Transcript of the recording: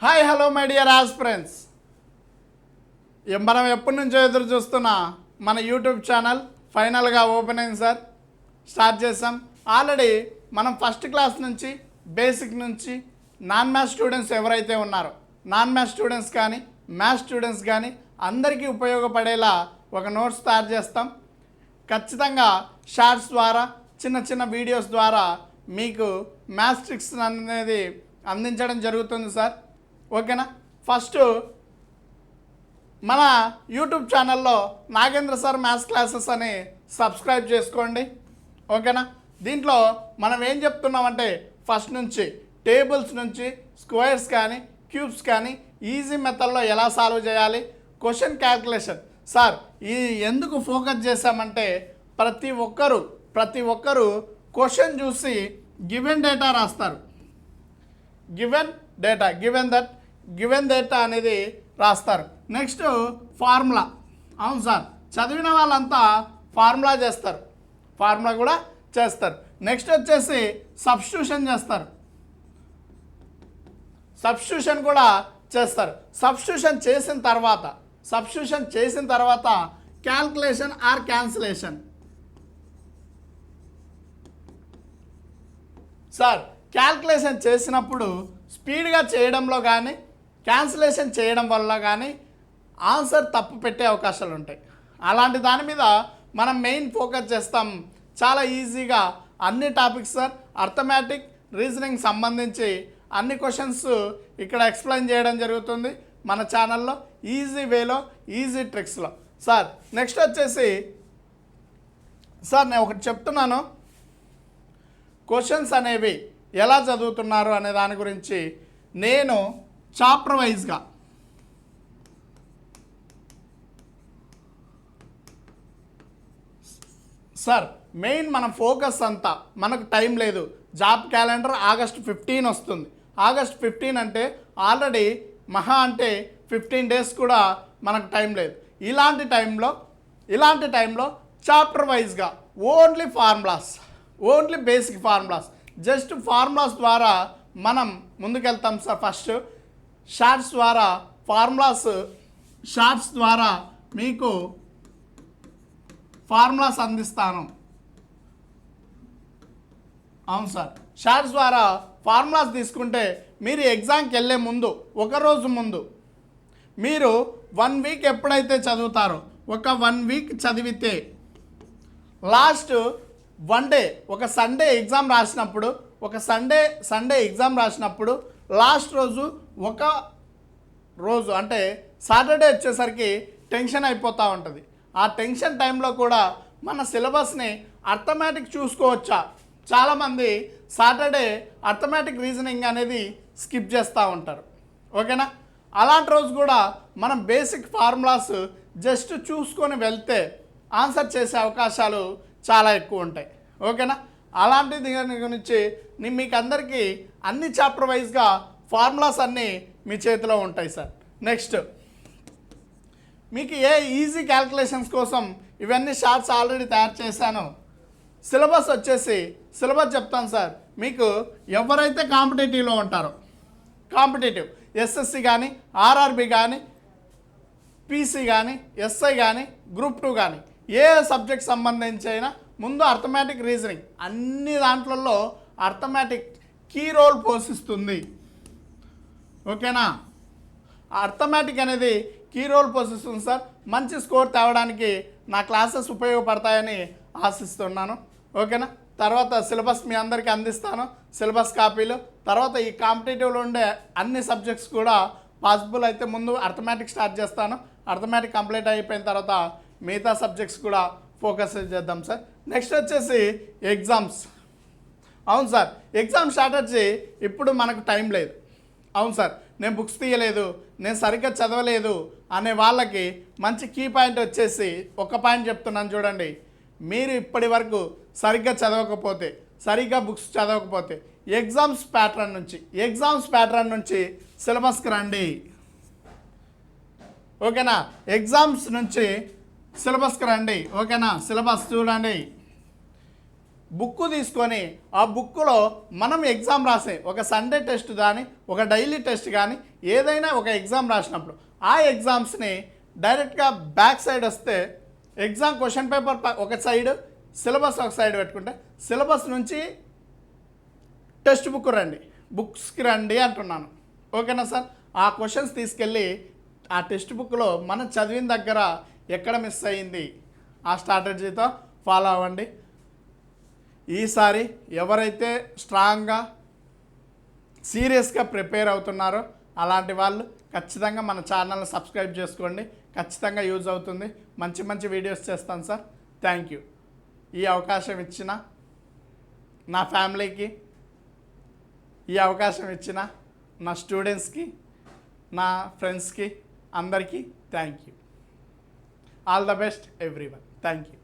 Hi hello my dear aspirants. మనం ఎప్పటి నుంచో ఎదురు చూస్తున్న మన యూట్యూబ్ ఛానల్ ఫైనల్గా ఓపెన్ అయింది సార్. స్టార్ట్ చేసాం. ఆల్రెడీ మనం ఫస్ట్ క్లాస్ నుంచి బేసిక్ నుంచి నాన్ మ్యాథ్స్ స్టూడెంట్స్ ఎవరైతే ఉన్నారో నాన్ మ్యాథ్స్ స్టూడెంట్స్ కానీ మ్యాథ్స్ స్టూడెంట్స్ కానీ అందరికీ ఉపయోగపడేలా ఒక నోట్స్ తయారు చేస్తాం. ఖచ్చితంగా షార్ట్స్ ద్వారా చిన్న చిన్న వీడియోస్ ద్వారా మీకు మ్యాథ్స్ ట్రిక్స్ అనేది అందించడం జరుగుతుంది సార్. ఓకేనా? ఫస్ట్ మన యూట్యూబ్ ఛానల్లో నాగేంద్ర సార్ మ్యాథ్స్ క్లాసెస్ అని సబ్స్క్రైబ్ చేసుకోండి. ఓకేనా? దీంట్లో మనం ఏం చెప్తున్నామంటే ఫస్ట్ నుంచి టేబుల్స్ నుంచి స్క్వేర్స్ కానీ క్యూబ్స్ కానీ ఈజీ మెథడ్లో ఎలా సాల్వ్ చేయాలి, క్వశ్చన్ క్యాల్కులేషన్. సార్ ఈ ఎందుకు ఫోకస్ చేశామంటే ప్రతి ఒక్కరు క్వశ్చన్ చూసి గివెన్ డేటా రాస్తారు. గివెన్ డేటా అనేది రాస్తారు. Next formula. అవును సార్, చదివిన వాళ్ళంతా ఫార్ములా కూడా చేస్తారు. నెక్స్ట్ వచ్చేసి సబ్స్టిట్యూషన్ కూడా చేస్తారు. సబ్స్టిట్యూషన్ చేసిన తర్వాత calculation or cancellation. Sir calculation చేసినప్పుడు స్పీడ్గా చేయడంలో కానీ క్యాన్సిలేషన్ చేయడం వల్ల కానీ ఆన్సర్ తప్పు పెట్టే అవకాశాలు ఉంటాయి. అలాంటి దాని మీద మనం మెయిన్ ఫోకస్ చేస్తాం. చాలా ఈజీగా అన్ని టాపిక్స్ సార్, అర్థమెటిక్ రీజనింగ్ సంబంధించి అన్ని క్వశ్చన్స్ ఇక్కడ ఎక్స్ప్లెయిన్ చేయడం జరుగుతుంది మన ఛానల్లో, ఈజీ వేలో, ఈజీ ట్రిక్స్లో. సార్ నెక్స్ట్ వచ్చేసి సార్ నేను ఒకటి చెప్తున్నాను, క్వశ్చన్స్ అనేవి ఎలా చదువుతున్నారు అనే దాని గురించి నేను చాప్టర్ వైజ్గా సార్ మెయిన్ మన ఫోకస్ అంతా, మనకు టైం లేదు. జాబ్ క్యాలెండర్ August 15 వస్తుంది. August 15 అంటే ఆల్రెడీ మహా అంటే 15 డేస్ కూడా మనకు టైం లేదు. ఇలాంటి టైంలో చాప్టర్ వైజ్గా only basic formulas, just formulas ద్వారా మనం ముందుకెళ్తాం సార్. ఫస్ట్ షార్ట్స్ ద్వారా మీకు ఫార్ములాస్ అందిస్తాను. అవును సార్, షార్ట్స్ ద్వారా ఫార్ములాస్ తీసుకుంటే మీరు ఎగ్జామ్కి వెళ్ళే ముందు ఒకరోజు ముందు మీరు 1 వీక్ ఎప్పుడైతే చదువుతారో, ఒక 1 వీక్ చదివితే లాస్ట్ 1 డే ఒక సండే ఎగ్జామ్ రాసినప్పుడు లాస్ట్ ఒక రోజు అంటే సాటర్డే వచ్చేసరికి టెన్షన్ అయిపోతూ ఉంటుంది. ఆ టెన్షన్ టైంలో కూడా మన సిలబస్ని అర్థమెటిక్ చూసుకోవచ్చా? చాలామంది సాటర్డే అర్థమెటిక్ రీజనింగ్ అనేది స్కిప్ చేస్తూ ఉంటారు. ఓకేనా? అలాంటి రోజు కూడా మనం బేసిక్ ఫార్ములాస్ జస్ట్ చూసుకొని వెళ్తే ఆన్సర్ చేసే అవకాశాలు చాలా ఎక్కువ ఉంటాయి. ఓకేనా? అలాంటి దీని గురించి మీకు అందరికీ అన్ని చాప్టర్ వైజ్గా ఫార్ములాస్ అన్నీ మీ చేతిలో ఉంటాయి సార్. నెక్స్ట్ మీకు ఏ ఈజీ క్యాల్కులేషన్స్ కోసం ఇవన్నీ షార్ట్స్ ఆల్రెడీ తయారు చేశాను. సిలబస్ చెప్తాను సార్. మీకు ఎవరైతే కాంపిటేటివ్లో ఉంటారో, కాంపిటేటివ్ ఎస్ఎస్సి కానీ, ఆర్ఆర్బి కానీ, పీసీ కానీ, ఎస్ఐ కానీ, గ్రూప్ 2 కానీ, ఏ సబ్జెక్ట్ సంబంధించి అయినా ముందు అర్థమెటిక్ రీజనింగ్ అన్ని దాంట్లలో అర్థమెటిక్ కీ రోల్ పోషిస్తుంది. ఓకేనా? అర్థమెటిక్ అనేది కీ రోల్ పోషిస్తుంది సార్. మంచి స్కోర్ తేవడానికి నా క్లాసెస్ ఉపయోగపడతాయని ఆశిస్తున్నాను. ఓకేనా? తర్వాత సిలబస్ మీ అందరికీ అందిస్తాను, సిలబస్ కాపీలు. తర్వాత ఈ కాంపిటేటివ్లో ఉండే అన్ని సబ్జెక్ట్స్ కూడా పాసిబుల్ అయితే ముందు అర్థమెటిక్ స్టార్ట్ చేస్తాను. అర్థమెటిక్ కంప్లీట్ అయిపోయిన తర్వాత మిగతా సబ్జెక్ట్స్ కూడా ఫోకస్ చేద్దాం సార్. నెక్స్ట్ వచ్చేసి ఎగ్జామ్స్. అవును సార్, ఎగ్జామ్ స్ట్రాటజీ ఇప్పుడు మనకు టైం లేదు. అవును సార్, నేను బుక్స్ తీయలేదు, నేను సరిగ్గా చదవలేదు అనే వాళ్ళకి మంచి కీ పాయింట్ వచ్చేసి ఒక పాయింట్ చెప్తున్నాను చూడండి. మీరు ఇప్పటి వరకు సరిగ్గా బుక్స్ చదవకపోతే ఎగ్జామ్స్ ప్యాటర్న్ నుంచి సిలబస్కి రండి. ఓకేనా? ఎగ్జామ్స్ నుంచి సిలబస్కి రండి. ఓకేనా? సిలబస్ చూడండి. బుక్ తీసుకొని ఆ బుక్లో మనం ఎగ్జామ్ రాసే ఒక సండే టెస్ట్ కానీ ఒక డైలీ టెస్ట్ కానీ ఏదైనా ఒక ఎగ్జామ్ రాసినప్పుడు ఆ ఎగ్జామ్స్ని డైరెక్ట్గా బ్యాక్ సైడ్ వస్తే ఎగ్జామ్ క్వశ్చన్ పేపర్ ఒక సైడ్, సిలబస్ ఒక సైడ్ పెట్టుకుంటే సిలబస్ నుంచి టెక్స్ట్ బుక్స్కి రండి అంటున్నాను. ఓకేనా సార్? ఆ క్వశ్చన్స్ తీసుకెళ్ళి ఆ టెక్స్ట్ బుక్లో మనం చదివిన దగ్గర ఎక్కడ మిస్ అయ్యింది ఆ స్ట్రాటజీతో ఫాలో అవ్వండి. ఈసారి ఎవరైతే స్ట్రాంగ్గా సీరియస్గా ప్రిపేర్ అవుతున్నారో అలాంటి వాళ్ళు ఖచ్చితంగా మన ఛానల్ని సబ్స్క్రైబ్ చేసుకోండి. ఖచ్చితంగా యూజ్ అవుతుంది. మంచి మంచి వీడియోస్ చేస్తాను సార్. Thank you. ఈ అవకాశం ఇచ్చిన నా ఫ్యామిలీకి, ఈ అవకాశం ఇచ్చిన నా స్టూడెంట్స్కి, నా ఫ్రెండ్స్కి అందరికీ thank you. All the best everyone. Thank you.